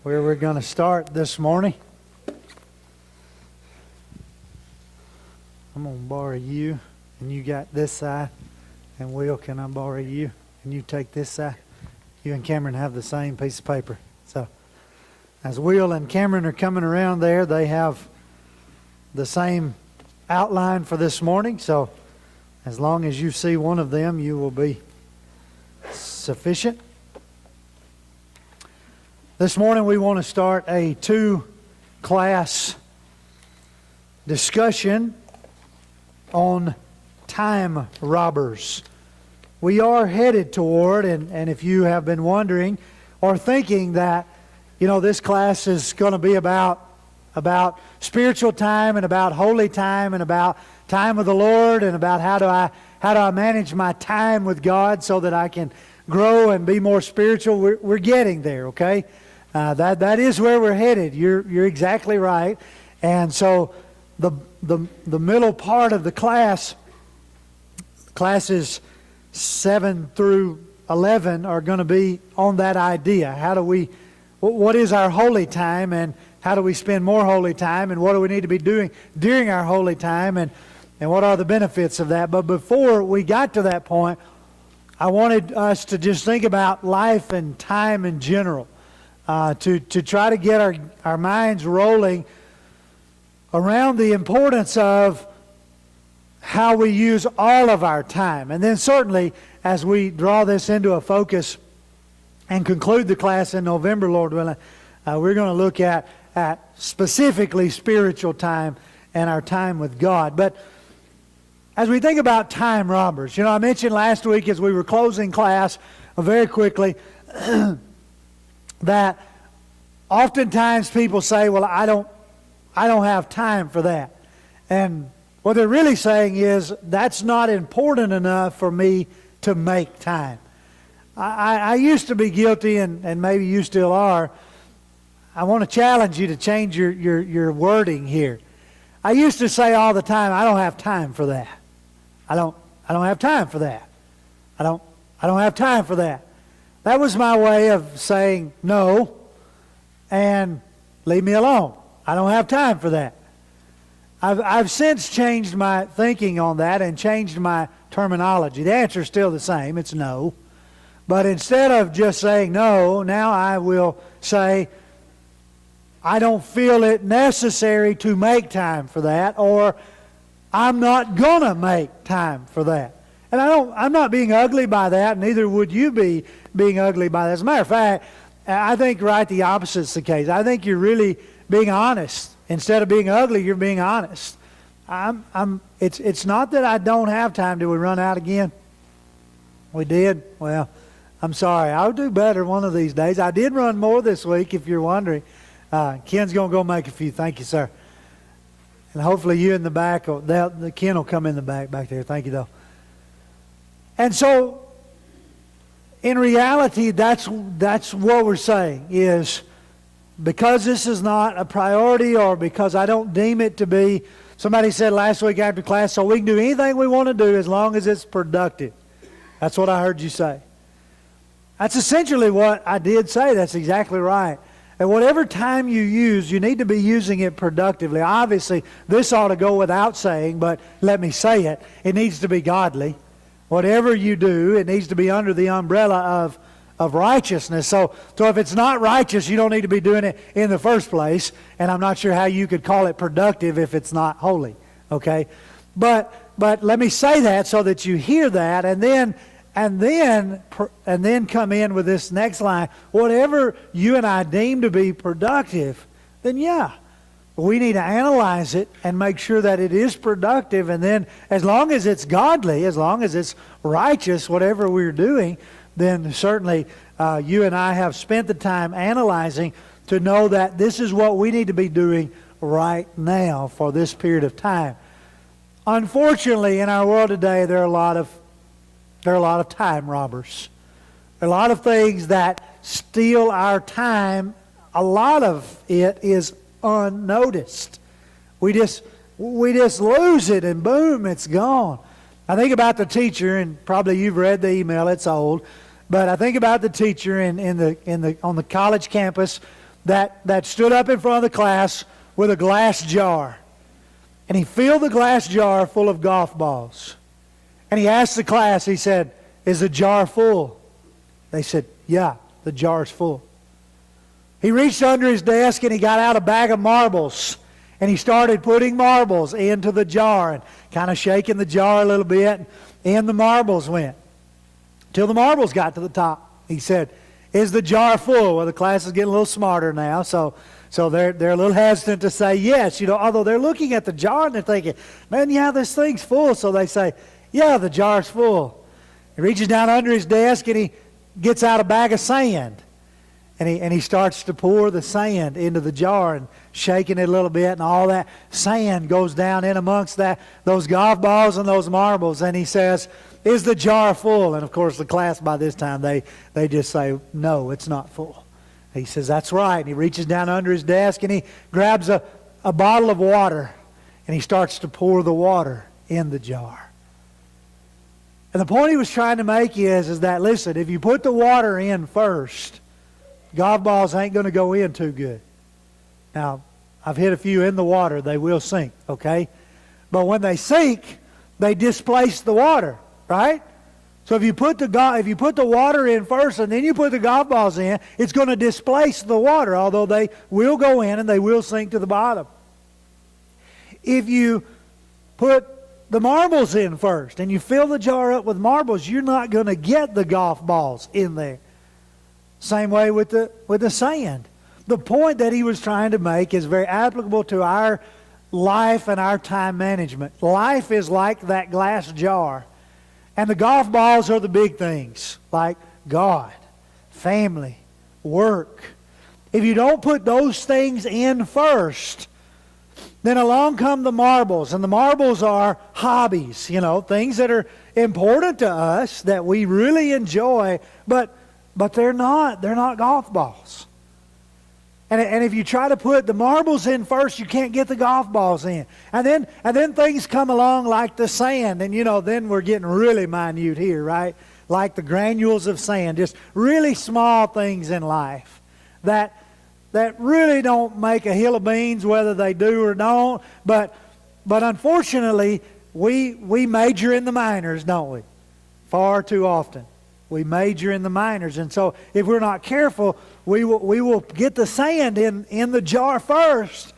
where we're going to start this morning. I'm going to borrow you, and you got this side. And Will, can I borrow you? And you take this side. You and Cameron have the same piece of paper. So, as Will and Cameron are coming around there, they have the same outline for this morning. So, as long as you see one of them, you will be sufficient. This morning we want to start a two-class discussion on time robbers. We are headed toward, and if you have been wondering or thinking that, this class is going to be about spiritual time and about holy time and about time with the Lord and about how do I manage my time with God so that I can grow and be more spiritual, we're getting there, okay? That is where we're headed. You're exactly right. And so the middle part of the class, classes 7 through 11, are going to be on that idea. What is our holy time, and how do we spend more holy time, and what do we need to be doing during our holy time, and what are the benefits of that? But before we got to that point, I wanted us to just think about life and time in general. To try to get our minds rolling around the importance of how we use all of our time. And then certainly, as we draw this into a focus and conclude the class in November, Lord willing, we're going to look at specifically spiritual time and our time with God. But as we think about time robbers, I mentioned last week as we were closing class very quickly that oftentimes people say, well, I don't have time for that. And what they're really saying is, that's not important enough for me to make time. I used to be guilty, and maybe you still are. I want to challenge you to change your wording here. I used to say all the time, I don't have time for that. I don't have time for that. I don't have time for that. That was my way of saying no and leave me alone. I don't have time for that. I've since changed my thinking on that and changed my terminology. The answer is still the same. It's no. But instead of just saying no, now I will say I don't feel it necessary to make time for that, or I'm not going to make time for that. And I'm not being ugly by that, neither would you be being ugly by that. As a matter of fact, I think right the opposite is the case. I think you're really being honest. Instead of being ugly, you're being honest. It's not that I don't have time. Did we run out again? We did? Well, I'm sorry. I'll do better one of these days. I did run more this week, if you're wondering. Ken's going to go make a few. Thank you, sir. And hopefully you in the back, Ken will come in the back there. Thank you, though. And so, in reality, that's what we're saying is, because this is not a priority, or because I don't deem it to be, somebody said last week after class, so we can do anything we want to do as long as it's productive. That's what I heard you say. That's essentially what I did say. That's exactly right. And whatever time you use, you need to be using it productively. Obviously, this ought to go without saying, but let me say it. It needs to be godly. Whatever you do, it needs to be under the umbrella of righteousness. So if it's not righteous, you don't need to be doing it in the first place. And I'm not sure how you could call it productive if it's not holy. Okay? But let me say that so that you hear that, and then come in with this next line. Whatever you and I deem to be productive, then yeah, we need to analyze it and make sure that it is productive. And then as long as it's godly, as long as it's righteous, whatever we're doing, then certainly you and I have spent the time analyzing to know that this is what we need to be doing right now for this period of time. Unfortunately, in our world today, there are a lot of time robbers. There are a lot of things that steal our time. A lot of it is unnoticed. We just lose it, and boom, it's gone. I think about the teacher, and probably you've read the email. It's old, but I think about the teacher on the college campus that stood up in front of the class with a glass jar. And he filled the glass jar full of golf balls. And he asked the class, he said, "Is the jar full?" They said, "Yeah, the jar's full." He reached under his desk and he got out a bag of marbles. And he started putting marbles into the jar and kind of shaking the jar a little bit. And in the marbles went till the marbles got to the top. He said, "Is the jar full?" Well, the class is getting a little smarter now, so they're a little hesitant to say yes. Although they're looking at the jar and they're thinking, "Man, yeah, this thing's full." So they say, "Yeah, the jar's full." He reaches down under his desk and he gets out a bag of sand. And he starts to pour the sand into the jar and shaking it a little bit, and all that sand goes down in amongst those golf balls and those marbles. And he says, "Is the jar full?" And of course the class by this time, they just say, "No, it's not full." He says, "That's right." And he reaches down under his desk and he grabs a bottle of water and he starts to pour the water in the jar. And the point he was trying to make is that, listen, if you put the water in first, golf balls ain't going to go in too good. Now, I've hit a few in the water. They will sink, okay? But when they sink, they displace the water, right? So if you put the water in first and then you put the golf balls in, it's going to displace the water, although they will go in and they will sink to the bottom. If you put the marbles in first and you fill the jar up with marbles, you're not going to get the golf balls in there. Same way with the sand. The point that he was trying to make is very applicable to our life and our time management. Life is like that glass jar. And the golf balls are the big things, like God, family, work. If you don't put those things in first, then along come the marbles. And the marbles are hobbies, things that are important to us that we really enjoy, but they're not golf balls. And if you try to put the marbles in first, you can't get the golf balls in. And then things come along like the sand, and then we're getting really minute here, right? Like the granules of sand, just really small things in life that really don't make a hill of beans, whether they do or don't. But unfortunately, we major in the minors, don't we? Far too often. We major in the minors, and so if we're not careful, we will get the sand in the jar first,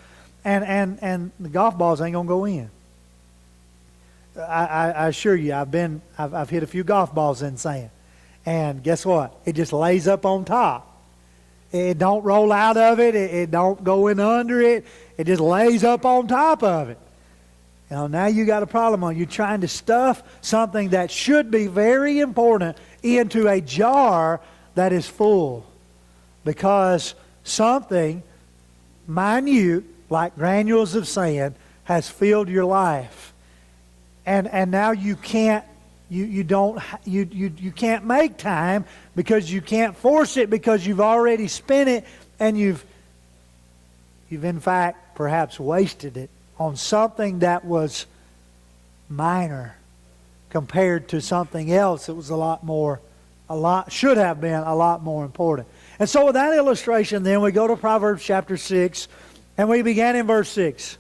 and the golf balls ain't gonna go in. I assure you, I've hit a few golf balls in sand, and guess what? It just lays up on top. It don't roll out of it. It don't go in under it. It just lays up on top of it. Now you got a problem on you trying to stuff something that should be very important into a jar that is full, because something minute like granules of sand has filled your life, and now you can't make time because you can't force it, because you've already spent it, and you've in fact perhaps wasted it on something that was minor compared to something else that was should have been a lot more important. And so with that illustration, then we go to Proverbs chapter 6, and we began in verse 6.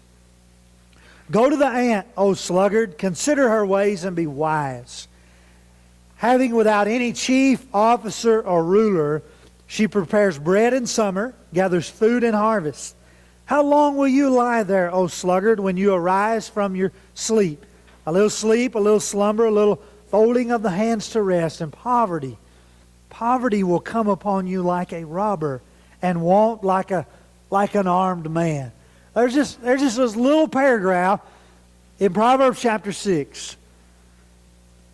"Go to the ant, O sluggard, consider her ways and be wise. Having without any chief, officer, or ruler, she prepares bread in summer, gathers food in harvest. How long will you lie there, O sluggard, when you arise from your sleep? A little sleep, a little slumber, a little folding of the hands to rest, and poverty. Poverty will come upon you like a robber, and want like an armed man." There's just this little paragraph in Proverbs chapter 6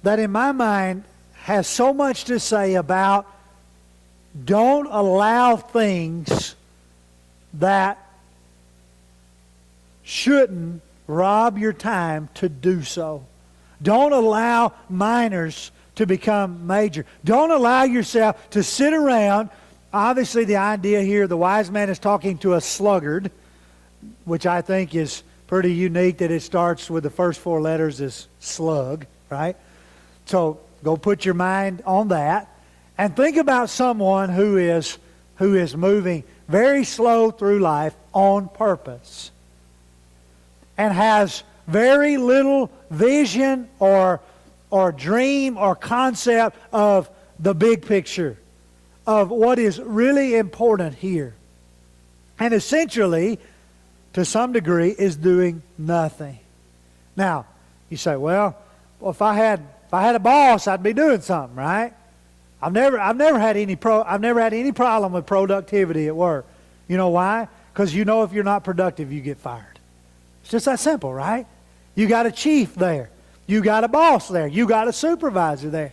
that in my mind has so much to say about don't allow things that shouldn't rob your time to do so. Don't allow minors to become major. Don't allow yourself to sit around. Obviously the idea here, the wise man is talking to a sluggard, which I think is pretty unique that it starts with the first four letters as slug, right? So go put your mind on that and think about someone who is moving very slow through life on purpose and has very little vision or dream or concept of the big picture, of what is really important here. And essentially, to some degree, is doing nothing. Now, you say, well, if I had a boss, I'd be doing something, right? I've never had any problem with productivity at work. You know why? Because you know if you're not productive, you get fired. It's just that simple, right? You got a chief there. You got a boss there. You got a supervisor there.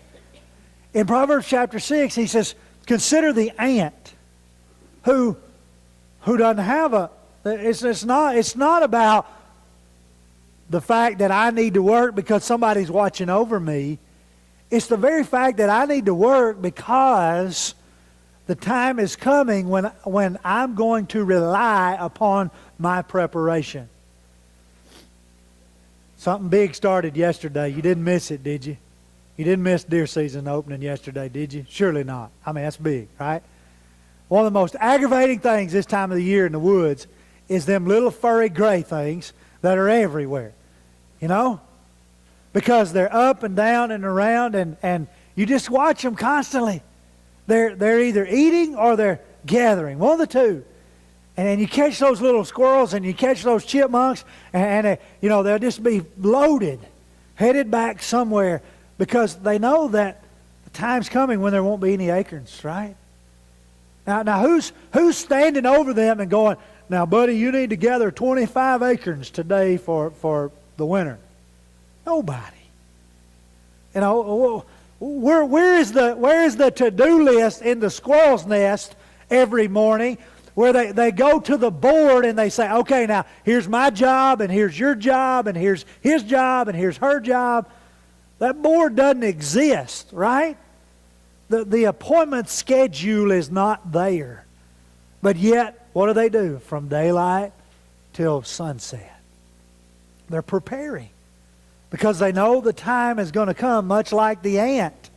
In Proverbs chapter 6, he says, consider the ant who doesn't have a... It's not about the fact that I need to work because somebody's watching over me. It's the very fact that I need to work because the time is coming when I'm going to rely upon my preparation. Something big started yesterday. You didn't miss it, did you? You didn't miss deer season opening yesterday, did you? Surely not. I mean, that's big, right? One of the most aggravating things this time of the year in the woods is them little furry gray things that are everywhere. You know? Because they're up and down and around, and you just watch them constantly. They're either eating or they're gathering. One of the two. And you catch those little squirrels and you catch those chipmunks, and they'll just be loaded, headed back somewhere, because they know that the time's coming when there won't be any acorns, right? Now who's standing over them and going, now, buddy, you need to gather 25 acorns today for the winter? Nobody. You know, where is the to-do list in the squirrel's nest every morning, where they go to the board and they say, okay, now here's my job and here's your job and here's his job and here's her job? That board doesn't exist, right? The appointment schedule is not there. But yet, what do? From daylight till sunset. They're preparing because they know the time is going to come, much like the ant.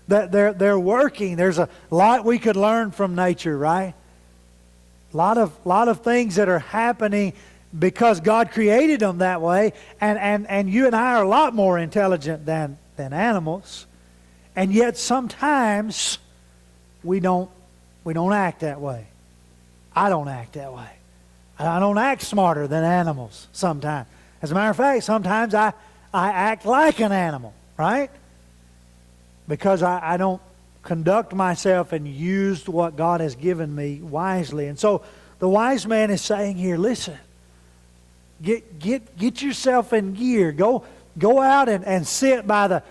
That they're working. There's a lot we could learn from nature, right? A lot of things that are happening because God created them that way, and you and I are a lot more intelligent than animals, and yet sometimes we don't act that way. I don't act that way. I don't act smarter than animals sometimes. As a matter of fact, sometimes I act like an animal, right? Because I don't conduct myself and use what God has given me wisely. And so the wise man is saying here, listen, get yourself in gear. Go out and sit by the...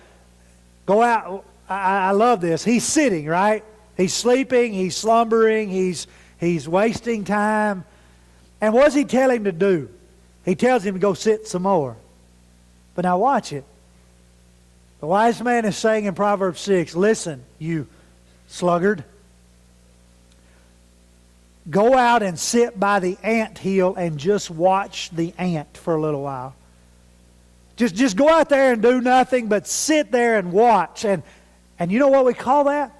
Go out. I love this. He's sitting, right? He's sleeping. He's slumbering. He's wasting time. And what does he tell him to do? He tells him to go sit some more. But now watch it. The wise man is saying in Proverbs 6, listen, you sluggard. Go out and sit by the anthill and just watch the ant for a little while. Just go out there and do nothing but sit there and watch. And you know what we call that?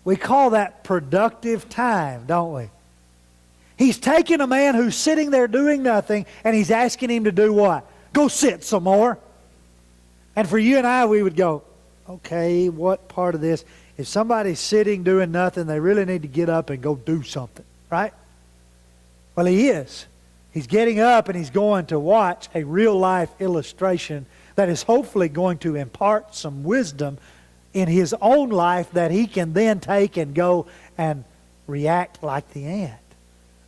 We call that productive time, don't we? He's taking a man who's sitting there doing nothing, and he's asking him to do what? Go sit some more. And for you and I, we would go, okay, what part of this? If somebody's sitting doing nothing, they really need to get up and go do something, right? Well, he is. He's getting up and he's going to watch a real-life illustration that is hopefully going to impart some wisdom in his own life that he can then take and go and react like the ant.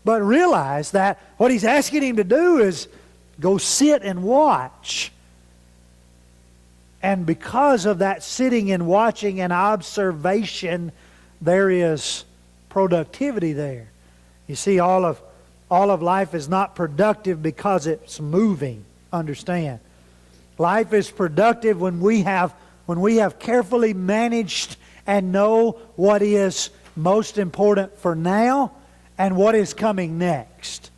But realize that what he's asking him to do is go sit and watch. And because of that sitting and watching and observation, there is productivity there. You see, all of life is not productive because it's moving. Understand? Life is productive when we have carefully managed and know what is most important for now and what is coming next.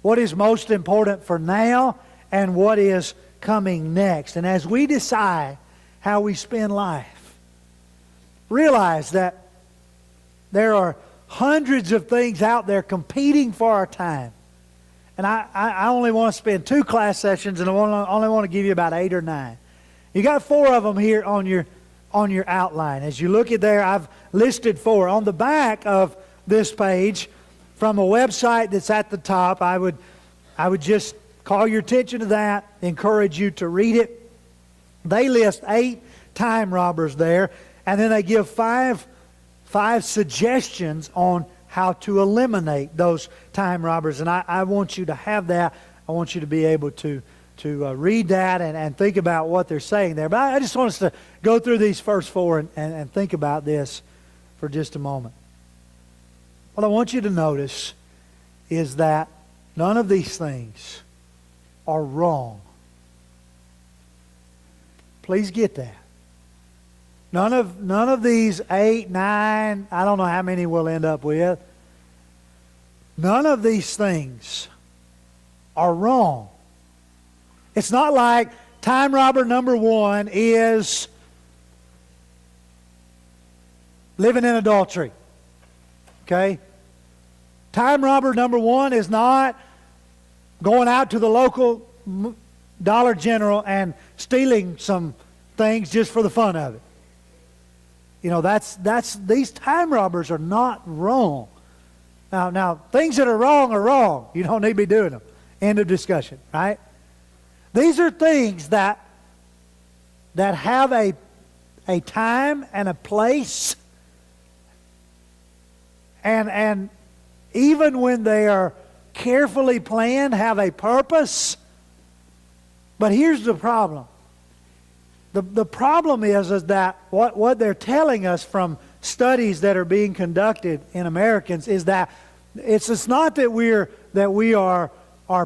What is most important for now and what is coming next. And as we decide how we spend life, realize that there are hundreds of things out there competing for our time. And I only want to spend 2 class sessions, and I only want to give you about 8 or 9. You got 4 of them here on your outline. As you look at there, I've listed 4. On the back of this page, from a website that's at the top, I would just call your attention to that, encourage you to read it. They list 8 time robbers there, and then they give 5 suggestions on how to eliminate those time robbers. And I want you to have that. I want you to be able to read that and think about what they're saying there. But I just want us to go through these first 4 and think about this for just a moment. What I want you to notice is that none of these things are wrong. Please get that. None of these 8, 9, I don't know how many we'll end up with. None of these things are wrong. It's not like time robber number 1 is living in adultery. Okay? Time robber number 1 is not going out to the local Dollar General and stealing some things just for the fun of it. You know, these time robbers are not wrong. Now, things that are wrong. You don't need to be doing them. End of discussion, right? These are things that have a time and a place, and even when they are carefully planned, have a purpose. But here's the problem. The problem is that what they're telling us from studies that are being conducted in Americans is that it's not that we are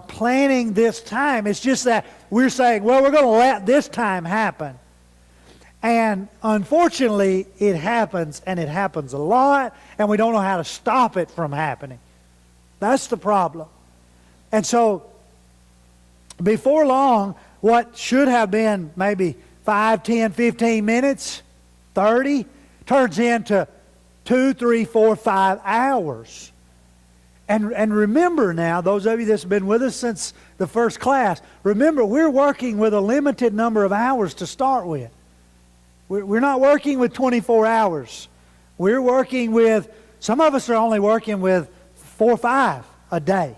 planning this time. It's just that we're saying, well, we're going to let this time happen. And unfortunately, it happens, and it happens a lot, and we don't know how to stop it from happening. That's the problem. And so, before long, what should have been maybe 5, 10, 15 minutes, 30, turns into 2, 3, 4, 5 hours. And remember now, those of you that's been with us since the first class, remember we're working with a limited number of hours to start with. We're not working with 24 hours. We're working with, some of us are only working with 4 or 5 a day.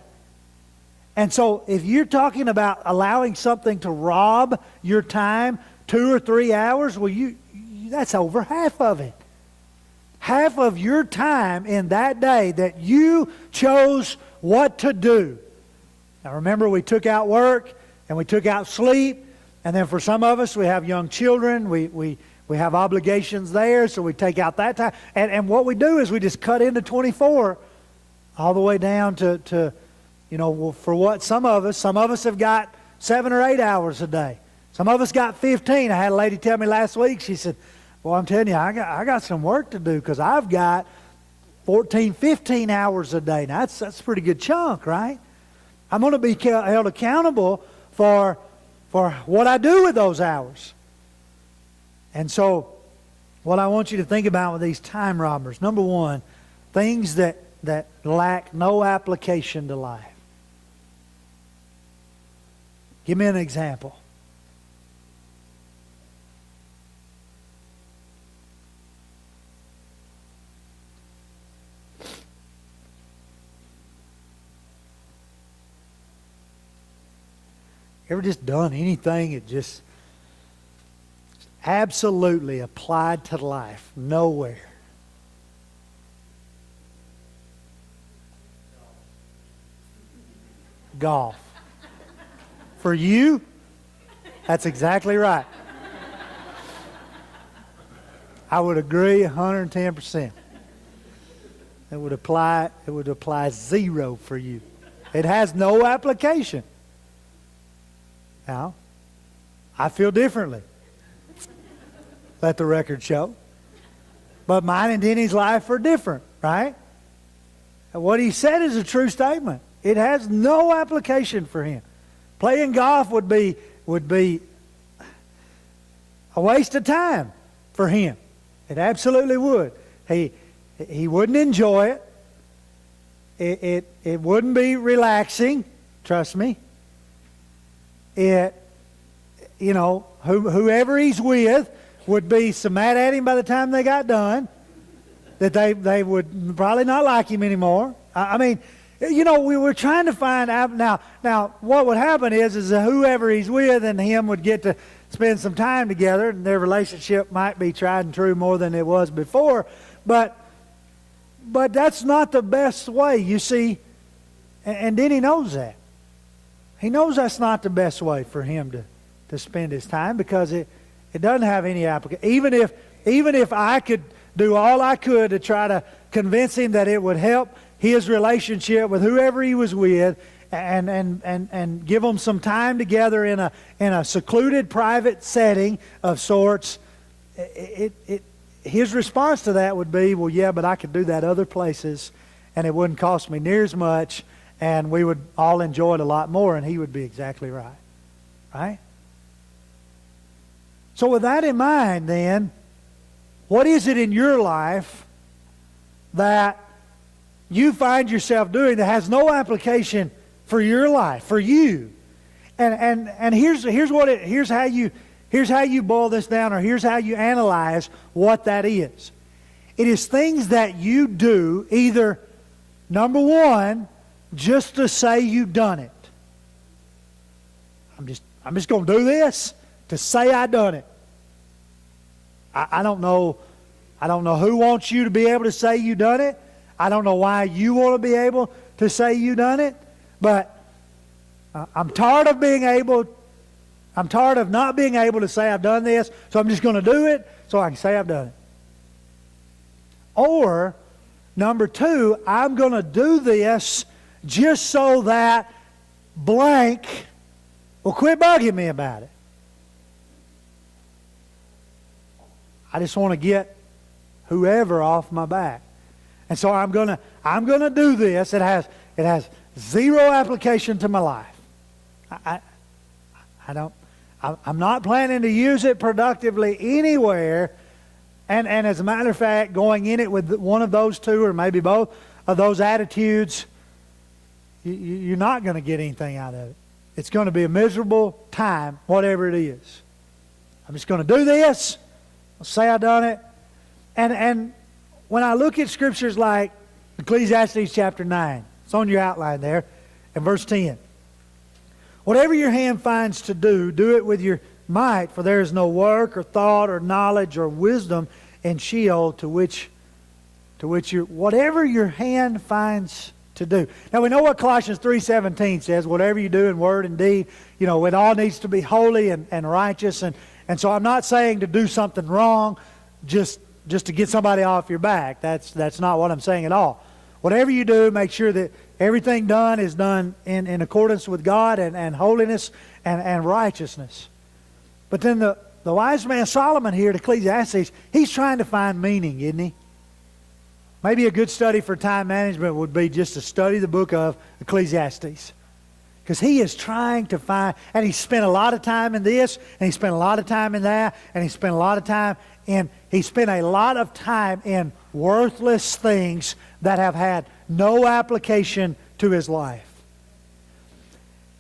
And so if you're talking about allowing something to rob your time 2 or 3 hours, well, that's over half of it. Half of your time in that day that you chose what to do. Now remember, we took out work and we took out sleep, and then for some of us we have young children, we have obligations there, so we take out that time. And what we do is we just cut into 24 all the way down to for what some of us have got 7 or 8 hours a day. Some of us got 15. I had a lady tell me last week, she said, well, I'm telling you, I got some work to do because I've got 14, 15 hours a day. Now, that's a pretty good chunk, right? I'm going to be held accountable for what I do with those hours. And so, what I want you to think about with these time robbers, number 1, things that lack no application to life. Give me an example. Ever just done anything that just absolutely applied to life? Nowhere. Golf. For you, that's exactly right. I would agree 110%. It would apply 0 for you. It has no application. Now, I feel differently. Let the record show. But mine and Denny's life are different, right? And what he said is a true statement. It has no application for him. Playing golf would be a waste of time for him. It absolutely would. He wouldn't enjoy it. it wouldn't be relaxing, trust me. Whoever he's with would be so mad at him by the time they got done that they would probably not like him anymore. I mean, we were trying to find out now what would happen is that whoever he's with and him would get to spend some time together, and their relationship might be tried and true more than it was before, but that's not the best way, you see. And then he knows that. He knows that's not the best way for him to spend his time, because it doesn't have any application. Even if I could do all I could to try to convince him that it would help his relationship with whoever he was with, and give them some time together in a secluded, private setting of sorts, his response to that would be, well, yeah, but I could do that other places, and it wouldn't cost me near as much, and we would all enjoy it a lot more, and he would be exactly right. Right? So with that in mind, then, what is it in your life that you find yourself doing that has no application for your life, for you? And here's how you boil this down, or here's how you analyze what that is. It is things that you do either, number one, just to say you've done it. I'm just going to do this to say I done it. I don't know who wants you to be able to say you done it. I don't know why you want to be able to say you done it. But I'm tired of not being able to say I've done this, so I'm just going to do it so I can say I've done it. Or, number two, I'm going to do this just so that blank will quit bugging me about it. I just want to get whoever off my back. And so I'm gonna do this. It has zero application to my life. I'm not planning to use it productively anywhere. And as a matter of fact, going in it with one of those two, or maybe both of those attitudes, you're not going to get anything out of it. It's going to be a miserable time, whatever it is. I'm just going to do this. I'll say I've done it. And when I look at scriptures like Ecclesiastes chapter 9, it's on your outline there, and verse 10. Whatever your hand finds to do, do it with your might, for there is no work or thought or knowledge or wisdom in Sheol to which whatever your hand finds to do. Now we know what Colossians 3:17 says, whatever you do in word and deed, it all needs to be holy and righteous. And so I'm not saying to do something wrong just to get somebody off your back. That's not what I'm saying at all. Whatever you do, make sure that everything done is done in accordance with God and holiness and righteousness. But then the wise man Solomon here at Ecclesiastes, he's trying to find meaning, isn't he? Maybe a good study for time management would be just to study the book of Ecclesiastes. Because he is trying to find, and he spent a lot of time in this, and he spent a lot of time in that, and he spent a lot of time in worthless things that have had no application to his life.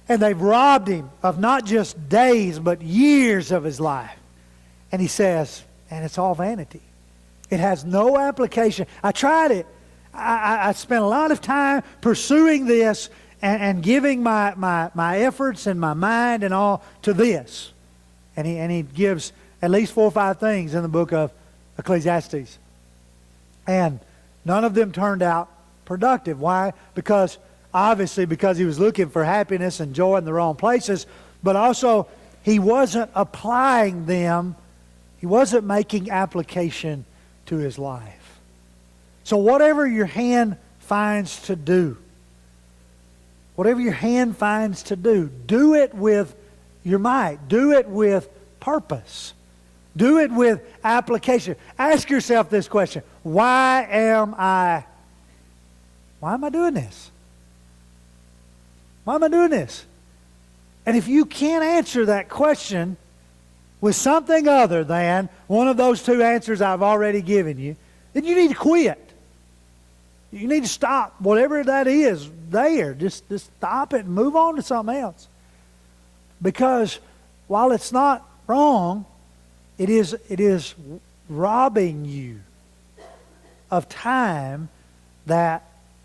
And they've robbed him of not just days, but years of his life. And he says, and it's all vanity. It has no application. I tried it. I spent a lot of time pursuing this and giving my efforts and my mind and all to this. And he gives at least 4 or 5 things in the book of Ecclesiastes. And none of them turned out productive. Why? Because he was looking for happiness and joy in the wrong places, but also he wasn't applying them. He wasn't making application to his life. So whatever your hand finds to do, do it with your might. Do it with purpose. Do it with application. Ask yourself this question: why am I doing this? Why am I doing this? And if you can't answer that question with something other than one of those 2 answers I've already given you, then you need to quit. You need to stop whatever that is there. Just stop it and move on to something else. Because while it's not wrong, it is robbing you of time that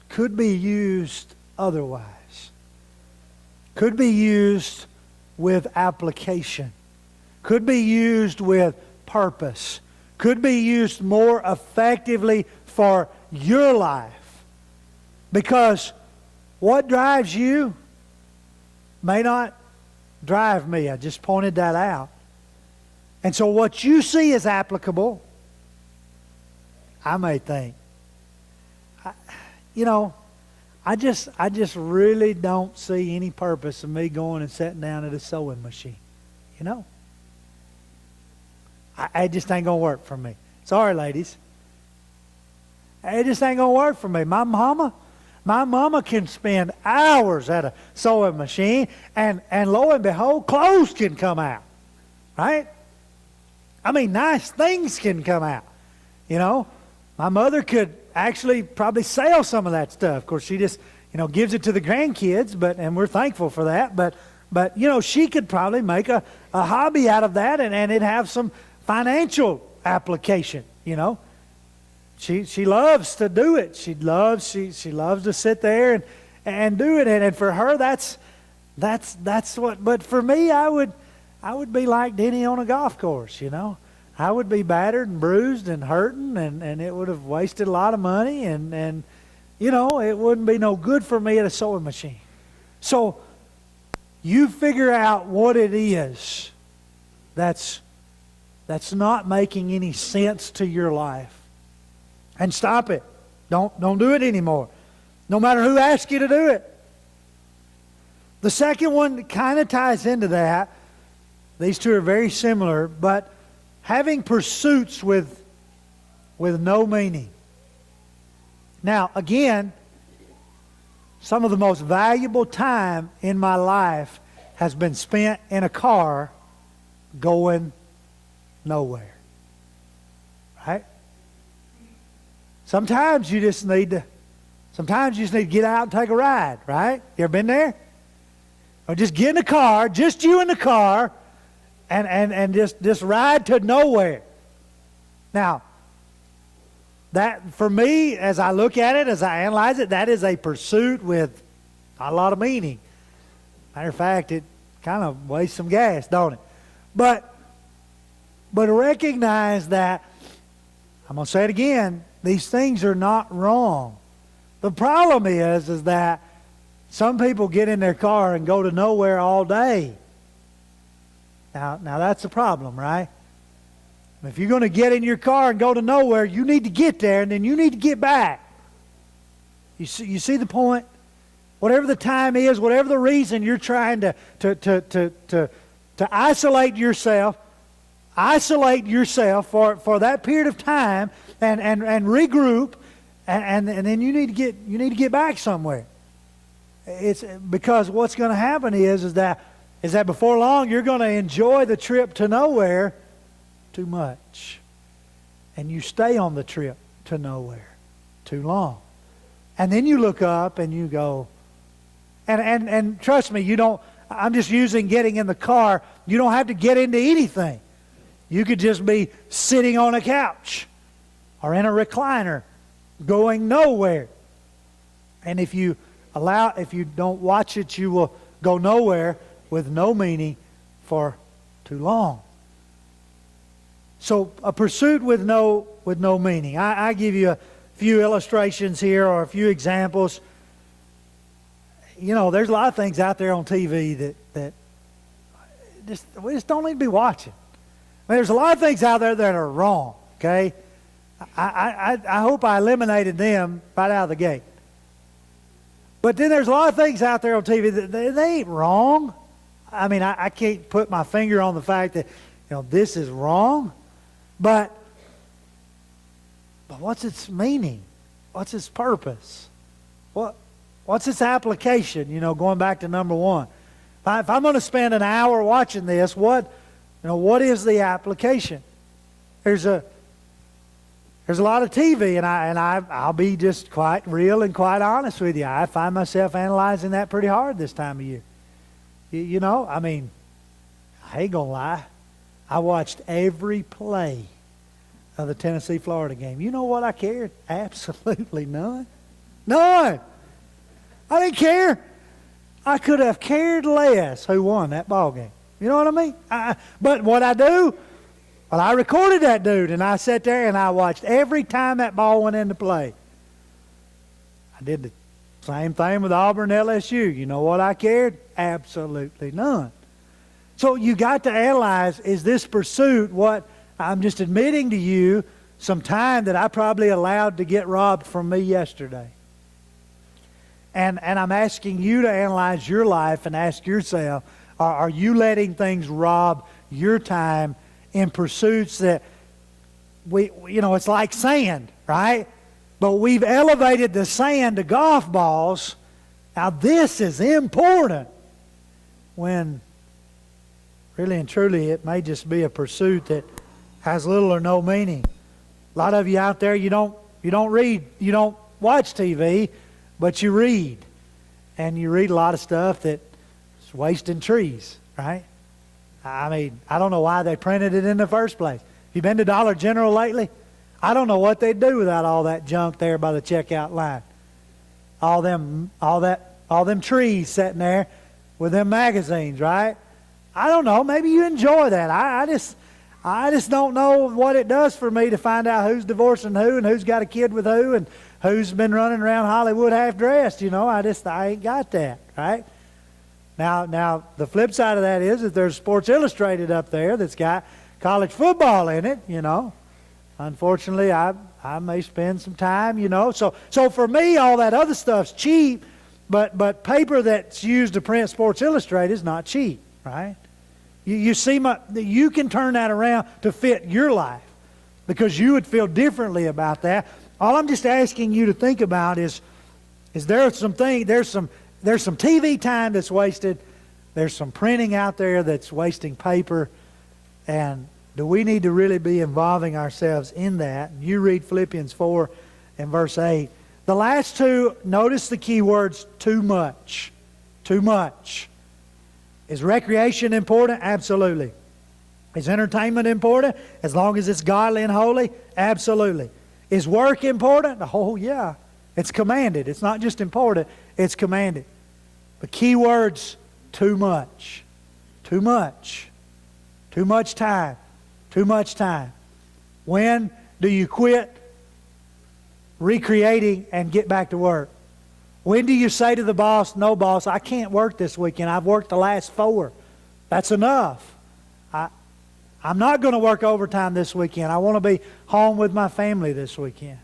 could be used otherwise. Could be used with application. Could be used with purpose. Could be used more effectively for your life. Because what drives you may not drive me. I just pointed that out. And so what you see as applicable, I may think, I just really don't see any purpose in me going and sitting down at a sewing machine. I just ain't going to work for me. Sorry, ladies. It just ain't going to work for me. My mama can spend hours at a sewing machine, and lo and behold, clothes can come out. Right? I mean, nice things can come out. My mother could actually probably sell some of that stuff. Of course, she just, gives it to the grandkids, and we're thankful for that. But she could probably make a hobby out of that, and it'd have some financial application. She loves to do it. She loves to sit there and do it. And for her, that's what. But for me, I would be like Denny on a golf course. I would be battered and bruised and hurting, and it would have wasted a lot of money, and it wouldn't be no good for me at a sewing machine. So you figure out what it is that's not making any sense to your life, and stop it. Don't do it anymore, no matter who asks you to do it. The second one kind of ties into that. These two are very similar, but having pursuits with no meaning. Now, again, some of the most valuable time in my life has been spent in a car going nowhere. Right? Sometimes you just need to get out and take a ride, right? You ever been there? Or just get in the car, just you in the car, and just ride to nowhere. Now, that for me, as I look at it, as I analyze it, that is a pursuit with not a lot of meaning. Matter of fact, it kind of wastes some gas, don't it? But recognize that, I'm going to say it again, these things are not wrong. The problem is that some people get in their car and go to nowhere all day. Now that's the problem, right? If you're going to get in your car and go to nowhere, you need to get there, and then you need to get back. You see the point? Whatever the time is, whatever the reason you're trying to isolate yourself for that period of time and regroup, and then you need to get back somewhere. It's because what's going to happen is that before long you're going to enjoy the trip to nowhere too much, and you stay on the trip to nowhere too long, and then you look up and you go, and trust me, you don't. I'm just using getting in the car. You don't have to get into anything. You could just be sitting on a couch or in a recliner, going nowhere. And if you don't watch it, you will go nowhere with no meaning for too long. So a pursuit with no meaning. I give you a few illustrations here or a few examples. There's a lot of things out there on TV that we just don't need to be watching. I mean, there's a lot of things out there that are wrong, okay? I hope I eliminated them right out of the gate. But then there's a lot of things out there on TV that they ain't wrong. I mean, I can't put my finger on the fact that, this is wrong. But what's its meaning? What's its purpose? What's its application? Going back to number one. If I'm going to spend an hour watching this, what is the application? There's a There's a lot of TV, and I'll be just quite real and quite honest with you. I find myself analyzing that pretty hard this time of year. You know, I mean, I ain't gonna lie. I watched every play of the Tennessee-Florida game. You know what I cared? Absolutely none. None. I didn't care. I could have cared less who won that ball game. You know what I mean? But what I do, well, I recorded that dude, and I sat there and I watched every time that ball went into play. I did the same thing with Auburn LSU. You know what I cared? Absolutely none. So you got to analyze, is this pursuit what I'm just admitting to you some time that I probably allowed to get robbed from me yesterday? And I'm asking you to analyze your life and ask yourself, are you letting things rob your time in pursuits that it's like sand, right? But we've elevated the sand to golf balls. Now this is important, when really and truly it may just be a pursuit that has little or no meaning. A lot of you out there, you don't read, you don't watch TV, but you read. And you read a lot of stuff that's wasting trees, right? I mean, I don't know why they printed it in the first place. Have you been to Dollar General lately? I don't know what they'd do without all that junk there by the checkout line. All them trees sitting there with them magazines, right? I don't know. Maybe you enjoy that. I just don't know what it does for me to find out who's divorcing who and who's got a kid with who and who's been running around Hollywood half dressed. You know, I ain't got that, right? Now the flip side of that is that there's Sports Illustrated up there that's got college football in it. You know, unfortunately, I may spend some time. You know, so for me, all that other stuff's cheap, but paper that's used to print Sports Illustrated is not cheap, right? You see, you can turn that around to fit your life because you would feel differently about that. All I'm just asking you to think about is there there's some TV time that's wasted. There's some printing out there that's wasting paper. And do we need to really be involving ourselves in that? You read Philippians 4 and verse 8. The last two, notice the key words, too much. Too much. Is recreation important? Absolutely. Is entertainment important? As long as it's godly and holy? Absolutely. Is work important? Oh, yeah. It's commanded. It's not just important, it's commanded. The key words, too much. Too much. Too much time. Too much time. When do you quit recreating and get back to work? When do you say to the boss, no boss, I can't work this weekend. I've worked the last 4. That's enough. I'm not going to work overtime this weekend. I want to be home with my family this weekend.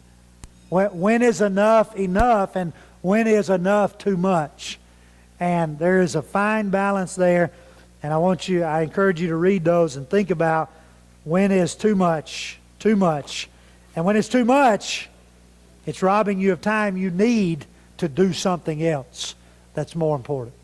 When is enough enough, and when is enough too much? And there is a fine balance there, and I encourage you to read those and think about when is too much, too much. And when it's too much, it's robbing you of time you need to do something else that's more important.